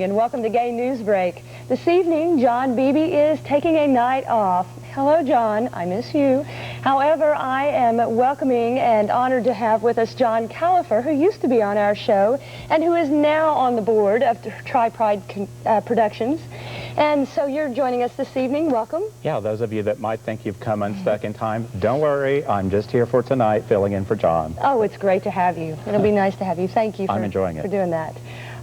and welcome to Gay News Break. This evening, John Beebe is taking a night off. Hello, John. I miss you. However, I am welcoming and honored to have with us John Califer, who used to be on our show and who is now on the board of Tri-Pride Productions. And so you're joining us this evening. Welcome. Yeah, those of you that might think you've come unstuck in time, don't worry. I'm just here for tonight, filling in for John. Oh, it's great to have you. It'll be nice to have you. Thank you I'm enjoying it. for doing that.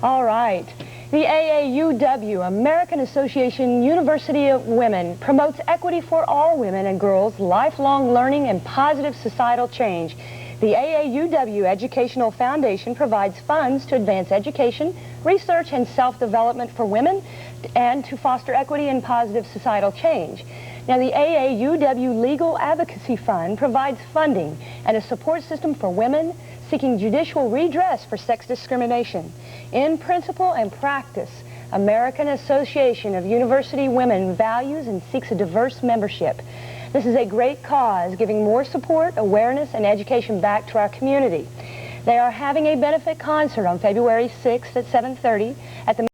All right. The AAUW, American Association University of Women, promotes equity for all women and girls, lifelong learning, and positive societal change. The AAUW Educational Foundation provides funds to advance education, research, and self-development for women and to foster equity and positive societal change. Now, the AAUW Legal Advocacy Fund provides funding and a support system for women seeking judicial redress for sex discrimination. In principle and practice, American Association of University Women values and seeks a diverse membership. This is a great cause, giving more support, awareness, and education back to our community. They are having a benefit concert on February 6th at 7:30 at the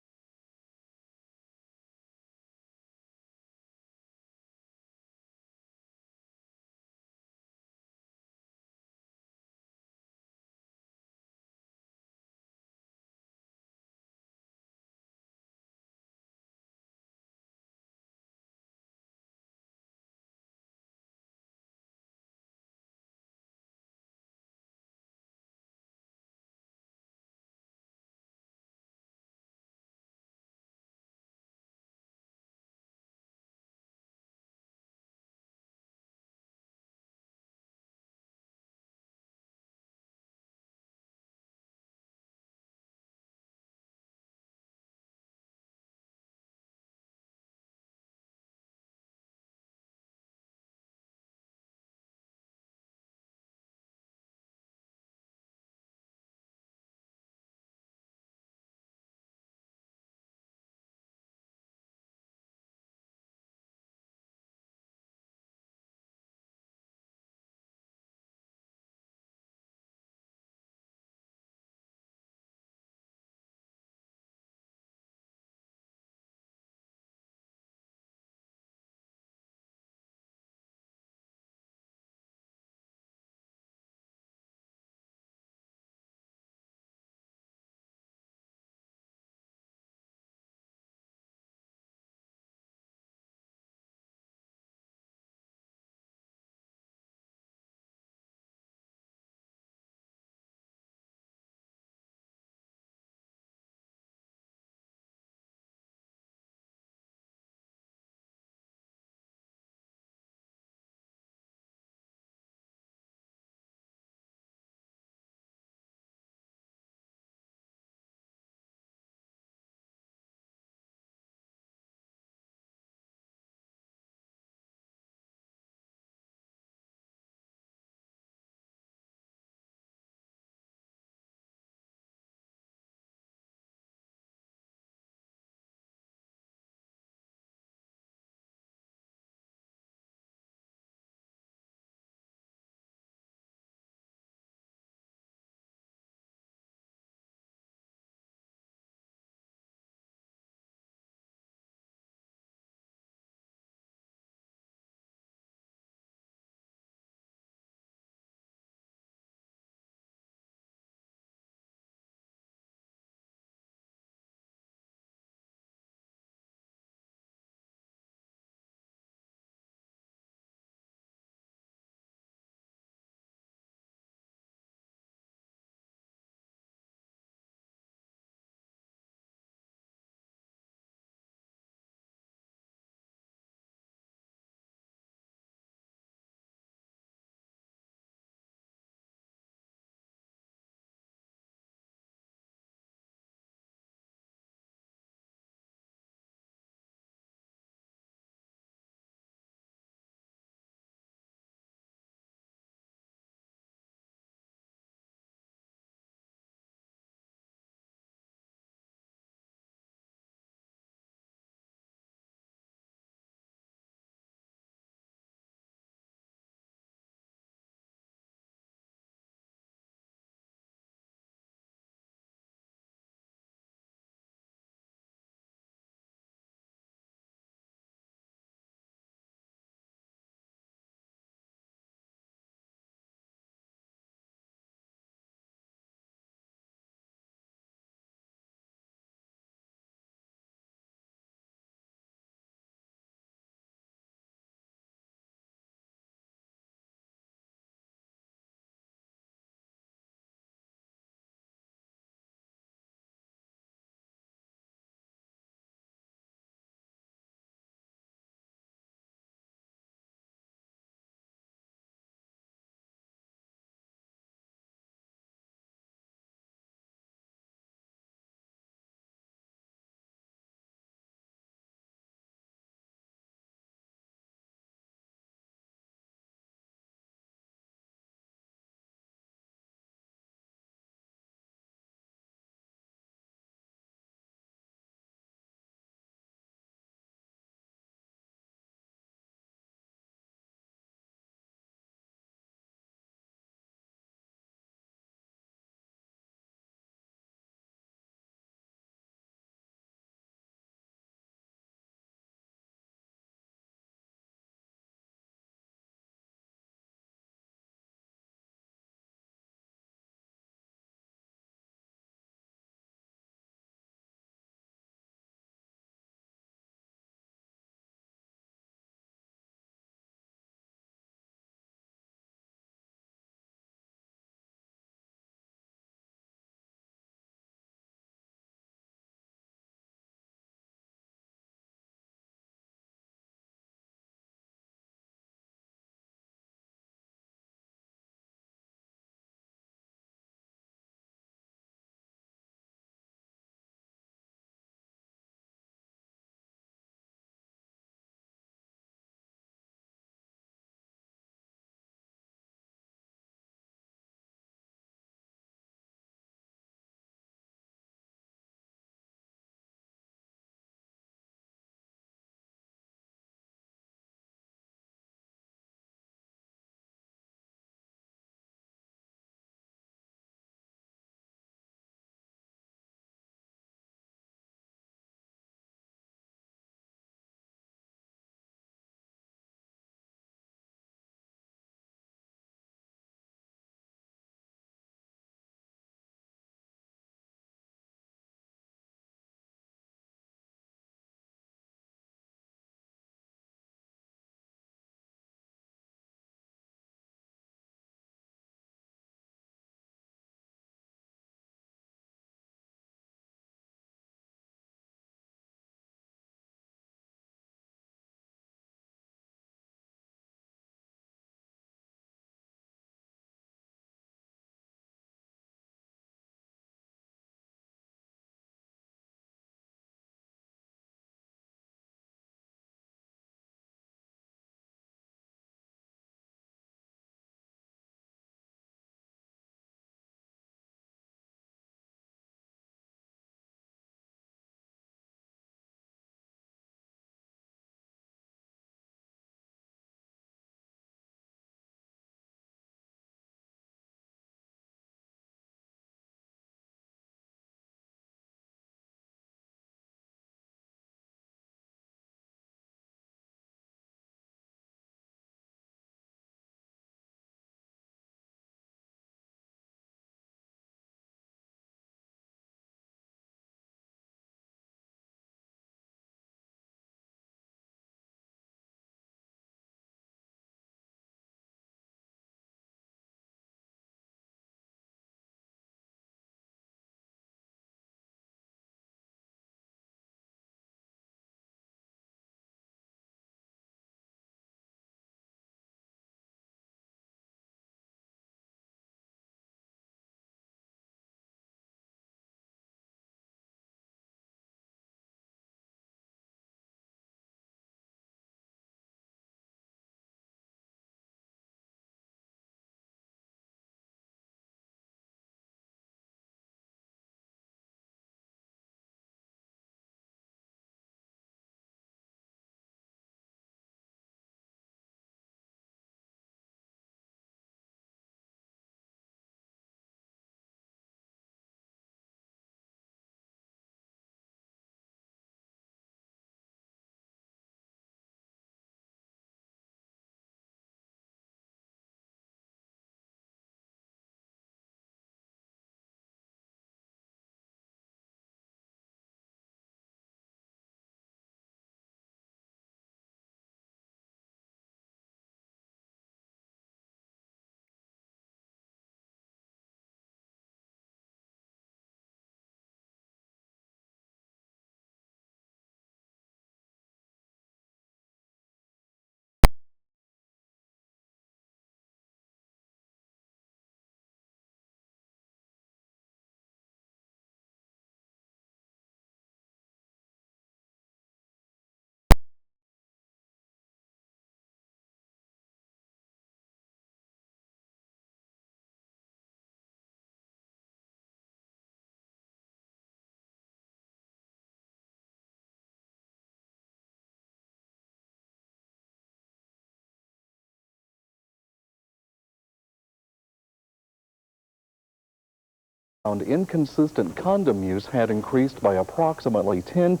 Inconsistent condom use had increased by approximately 10%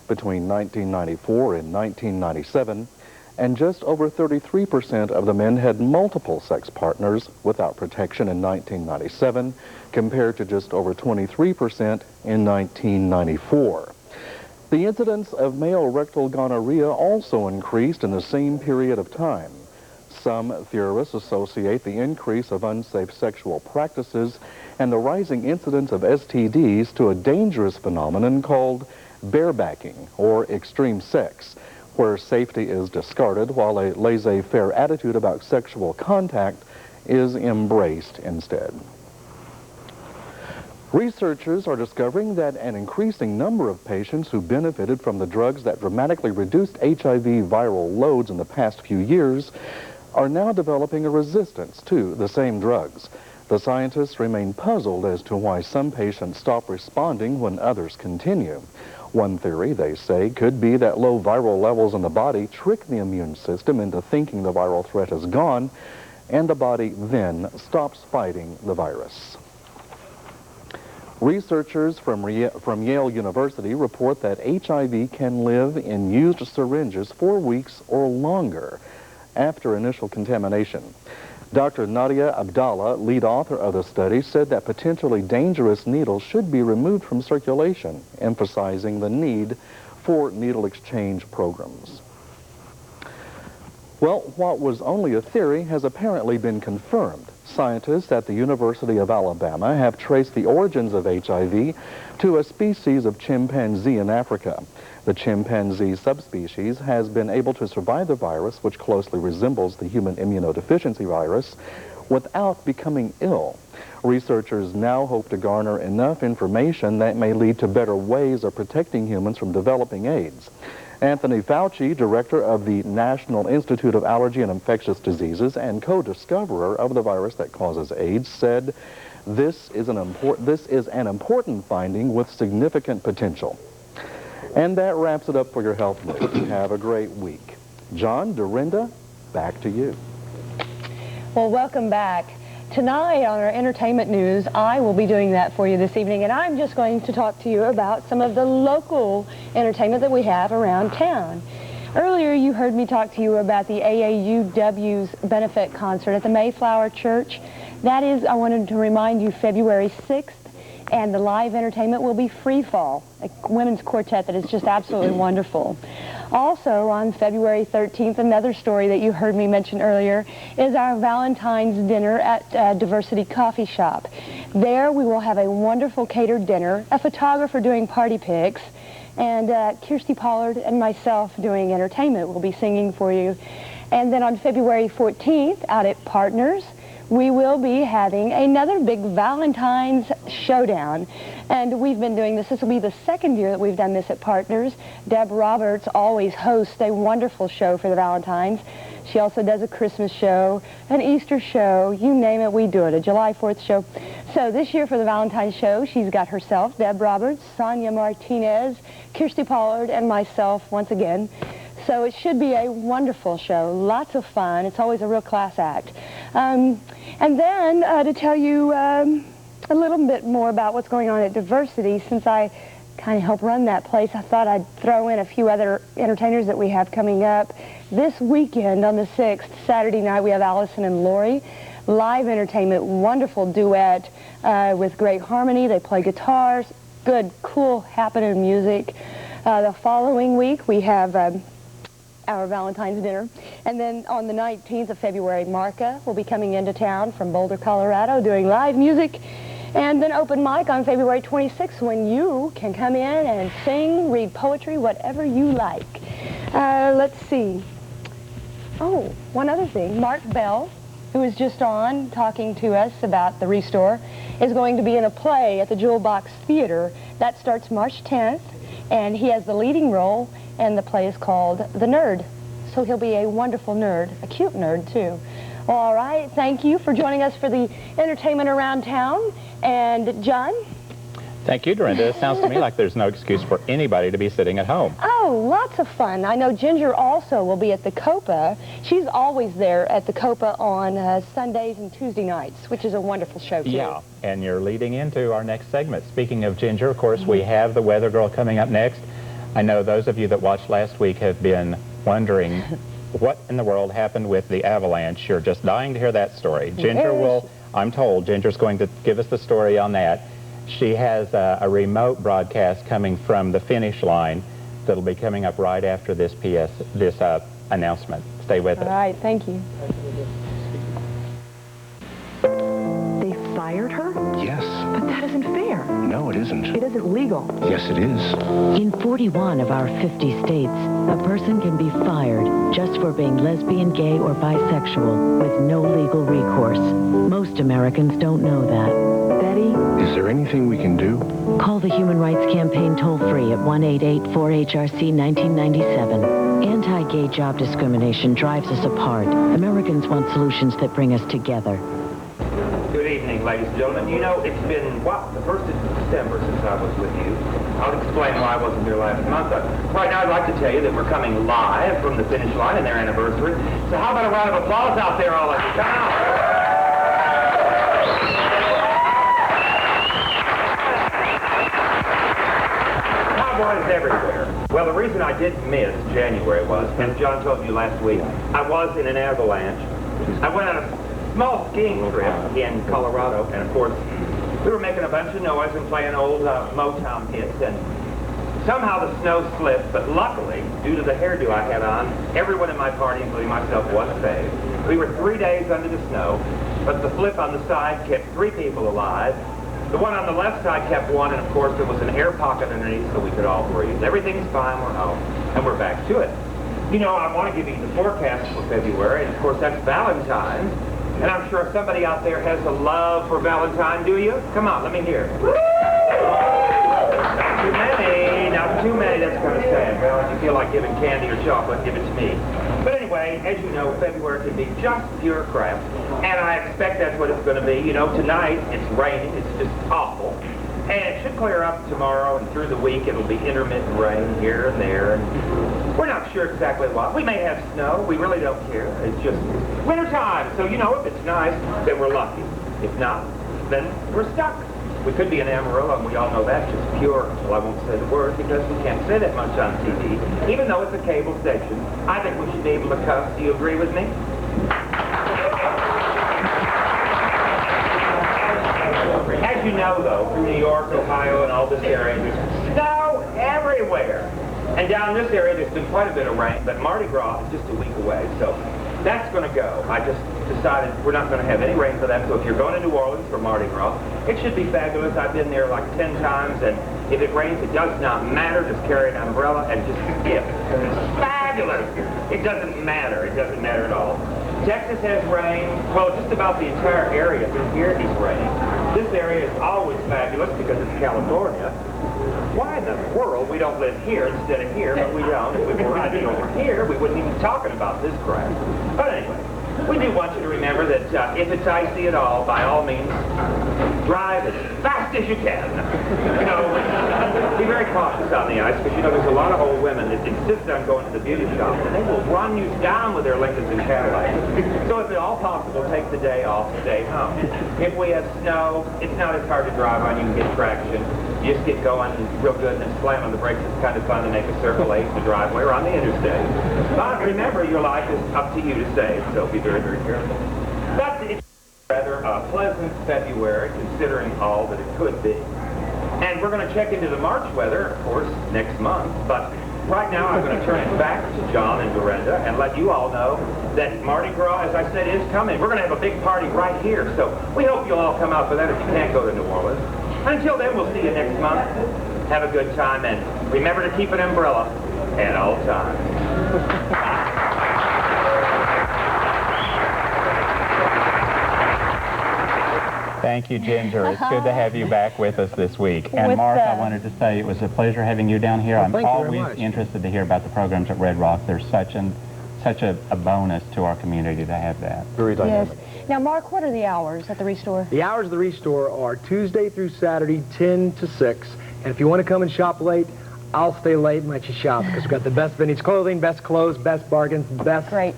between 1994 and 1997, and just over 33% of the men had multiple sex partners without protection in 1997, compared to just over 23% in 1994. The incidence of male rectal gonorrhea also increased in the same period of time. Some theorists associate the increase of unsafe sexual practices and the rising incidence of STDs to a dangerous phenomenon called barebacking, or extreme sex, where safety is discarded while a laissez-faire attitude about sexual contact is embraced instead. Researchers are discovering that an increasing number of patients who benefited from the drugs that dramatically reduced HIV viral loads in the past few years are now developing a resistance to the same drugs. The scientists remain puzzled as to why some patients stop responding when others continue. One theory, they say, could be that low viral levels in the body trick the immune system into thinking the viral threat is gone, and the body then stops fighting the virus. Researchers from Yale University report that HIV can live in used syringes for weeks or longer after initial contamination. Dr. Nadia Abdallah, lead author of the study, said that potentially dangerous needles should be removed from circulation, emphasizing the need for needle exchange programs. Well, what was only a theory has apparently been confirmed. Scientists at the University of Alabama have traced the origins of HIV to a species of chimpanzee in Africa. The chimpanzee subspecies has been able to survive the virus, which closely resembles the human immunodeficiency virus, without becoming ill. Researchers now hope to garner enough information that may lead to better ways of protecting humans from developing AIDS. Anthony Fauci, director of the National Institute of Allergy and Infectious Diseases and co-discoverer of the virus that causes AIDS, said, this is an important finding with significant potential. And that wraps it up for your health news. Have a great week. John, Darenda, back to you. Well, welcome back. Tonight on our entertainment news, I will be doing that for you this evening, and I'm just going to talk to you about some of the local entertainment that we have around town. Earlier, you heard me talk to you about the AAUW's benefit concert at the Mayflower Church. That is, I wanted to remind you, February 6th, and the live entertainment will be Free Fall, a women's quartet that is just absolutely wonderful. Also, on February 13th, another story that you heard me mention earlier is our Valentine's dinner at Diversity Coffee Shop. There we will have a wonderful catered dinner, a photographer doing party pics, and Kirsty Pollard and myself doing entertainment. We'll be singing for you. And then on February 14th, out at Partners, we will be having another big Valentine's showdown. And we've been doing this. This will be the second year that we've done this at Partners. Deb Roberts always hosts a wonderful show for the Valentines. She also does a Christmas show, an Easter show, you name it, we do it, a July 4th show. So this year for the Valentine's show, she's got herself, Deb Roberts, Sonia Martinez, Kirsty Pollard, and myself once again. So it should be a wonderful show, lots of fun. It's always a real class act. And then to tell you a little bit more about what's going on at Diversity, since I kind of help run that place, I thought I'd throw in a few other entertainers that we have coming up. This weekend on the 6th, Saturday night, we have Allison and Lori. Live entertainment, wonderful duet with great harmony. They play guitars, good, cool, happening music. The following week, we have our Valentine's dinner. And then on the 19th of February, Marka will be coming into town from Boulder, Colorado, doing live music. And then open mic on February 26th, when you can come in and sing, read poetry, whatever you like. Let's see. Oh, one other thing. Mark Bell, who was just on talking to us about the Restore, is going to be in a play at the Jewel Box Theater. That starts March 10th, and he has the leading role, and the play is called The Nerd. So he'll be a wonderful nerd, a cute nerd, too. All right, thank you for joining us for the entertainment around town. And John? Thank you, Darenda. It sounds to me like there's no excuse for anybody to be sitting at home. Oh, Oh, lots of fun. I know Ginger also will be at the Copa. She's always there at the Copa on Sundays and Tuesday nights, which is a wonderful show, too. Yeah, and you're leading into our next segment. Speaking of Ginger, of course, we have the Weather Girl coming up next. I know those of you that watched last week have been wondering what in the world happened with the avalanche. You're just dying to hear that story. Ginger will, I'm told, Ginger's going to give us the story on that. She has a remote broadcast coming from the finish line that'll be coming up right after this announcement. Stay with us. All right, thank you. They fired her? Yes. But that isn't fair. No, it isn't. It isn't legal. Yes, it is. In 41 of our 50 states, a person can be fired just for being lesbian, gay, or bisexual with no legal recourse. Most Americans don't know that. Betty? Is there anything we can do? Call the Human Rights Campaign toll-free at 1-888-4HRC-1997. Anti-gay job discrimination drives us apart. Americans want solutions that bring us together. Good evening, ladies and gentlemen. You know, it's been, what, the 1st of December since I was with you. I'll explain why I wasn't here last month. Right now, I'd like to tell you that we're coming live from the finish line in their anniversary. So how about a round of applause out there, all of you? Come on. Cowboys everywhere. Well, the reason I did miss January was, as John told you last week, I was in an avalanche. I went on a small skiing trip in Colorado, and of course, we were making a bunch of noise and playing old Motown hits, and somehow the snow slipped, but luckily, due to the hairdo I had on, everyone in my party, including myself, was saved. We were 3 days under the snow, but the flip on the side kept 3 people alive. The one on the left side kept 1, and of course, there was an air pocket underneath so we could all breathe. Everything's fine, we're home, and we're back to it. You know, I want to give you the forecast for February, and of course, that's Valentine's. And I'm sure somebody out there has a love for Valentine, do you? Come on, let me hear. Not too many, not too many, that's kind of sad. Well, if you feel like giving candy or chocolate, give it to me. But anyway, as you know, February can be just pure crap. And I expect that's what it's going to be. You know, tonight, it's raining, it's just awful. And it should clear up tomorrow, and through the week, it'll be intermittent rain here and there. And we're not sure exactly what. We may have snow. We really don't care. It's just wintertime. So, you know, if it's nice, then we're lucky. If not, then we're stuck. We could be in Amarillo, and we all know that's just pure. Well, I won't say the word because we can't say that much on TV. Even though it's a cable station, I think we should be able to cuss. Do you agree with me? As you know, though, through New York, Ohio, and all this area, there's snow everywhere. And down this area, there's been quite a bit of rain, but Mardi Gras is just a week away, so that's going to go. I just decided we're not going to have any rain for that, so if you're going to New Orleans for Mardi Gras, it should be fabulous. I've been there like 10 times, and if it rains, it does not matter. Just carry an umbrella and just skip. It's fabulous. It doesn't matter. It doesn't matter at all. Texas has rain. Well, just about the entire area through here is raining. This area is always fabulous because it's California. Why in the world we don't live here instead of here, but we don't. If we were riding over here, we wouldn't even be talking about this crap. But anyway, we do want you to remember that if it's icy at all, by all means, drive as fast as you can. You know, be very cautious on the ice, because, you know, there's a lot of old women that insist on going to the beauty shop, and they will run you down with their Lincolns and Cadillacs. So if at all possible, take the day off, stay home. If we have snow, it's not as hard to drive on. You can get traction. You just get going real good and then slam on the brakes. It's kind of fun to make a circle in the driveway or on the interstate. But remember, your life is up to you to save, so be very, very careful. But it's rather a pleasant February, considering all that it could be. And we're going to check into the March weather, of course, next month. But right now, I'm going to turn it back to John and Darenda and let you all know that Mardi Gras, as I said, is coming. We're going to have a big party right here, so we hope you'll all come out for that if you can't go to New Orleans. Until then, we'll see you next month. Have a good time, and remember to keep an umbrella at all times. Thank you, Ginger. It's good to have you back with us this week. And Mark, I wanted to say it was a pleasure having you down here. I'm always interested to hear about the programs at Red Rock. There's such a bonus to our community to have that. Very dynamic. Yes. Now, Mark, what are the hours at the Restore? The hours of the Restore are Tuesday through Saturday, 10 to 6. And if you want to come and shop late, I'll stay late and let you shop because we've got the best vintage clothing, best clothes, best bargains, best Great.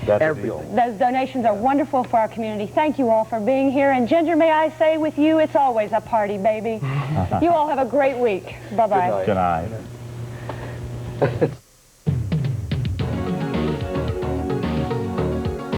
everything. Those donations are wonderful for our community. Thank you all for being here. And Ginger, may I say with you, it's always a party, baby. You all have a great week. Bye-bye. Good night.